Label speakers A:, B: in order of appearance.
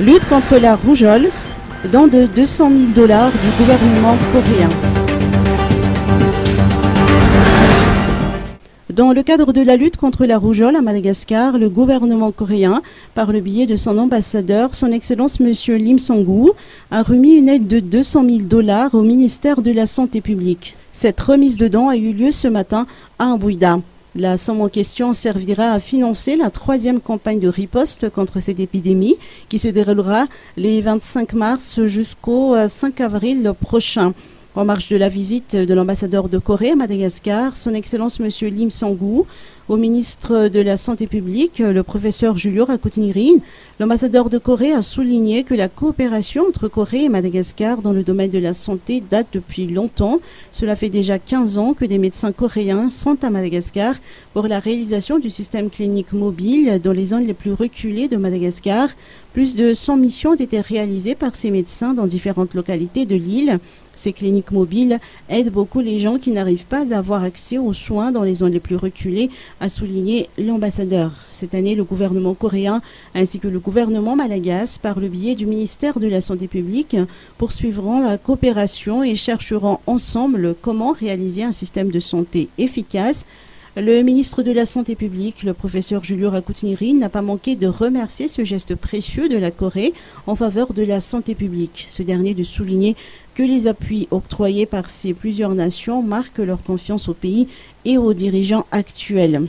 A: Lutte contre la rougeole, don de 200 000 $ du gouvernement coréen. Dans le cadre de la lutte contre la rougeole à Madagascar, le gouvernement coréen, par le biais de son ambassadeur, son Excellence M. Lim Song-woo, a remis une aide de 200 000 $ au ministère de la Santé publique. Cette remise de dons a eu lieu ce matin à Amboïda. La somme en question servira à financer la 3e campagne de riposte contre cette épidémie qui se déroulera les 25 mars jusqu'au 5 avril prochain. En marge de la visite de l'ambassadeur de Corée à Madagascar, son Excellence M. Lim Song-woo, au ministre de la Santé publique, le professeur Julio Rakutnirin, l'ambassadeur de Corée a souligné que la coopération entre Corée et Madagascar dans le domaine de la santé date depuis longtemps. Cela fait déjà 15 ans que des médecins coréens sont à Madagascar pour la réalisation du système clinique mobile dans les zones les plus reculées de Madagascar. Plus de 100 missions ont été réalisées par ces médecins dans différentes localités de l'île. Ces cliniques mobiles aident beaucoup les gens qui n'arrivent pas à avoir accès aux soins dans les zones les plus reculées, a souligné l'ambassadeur. Cette année, le gouvernement coréen ainsi que le gouvernement malagasy, par le biais du ministère de la Santé publique, poursuivront la coopération et chercheront ensemble comment réaliser un système de santé efficace. Le ministre de la Santé publique, le professeur Julio Rakutnirin, n'a pas manqué de remercier ce geste précieux de la Corée en faveur de la santé publique. Ce dernier de souligner que les appuis octroyés par ces plusieurs nations marquent leur confiance au pays et aux dirigeants actuels.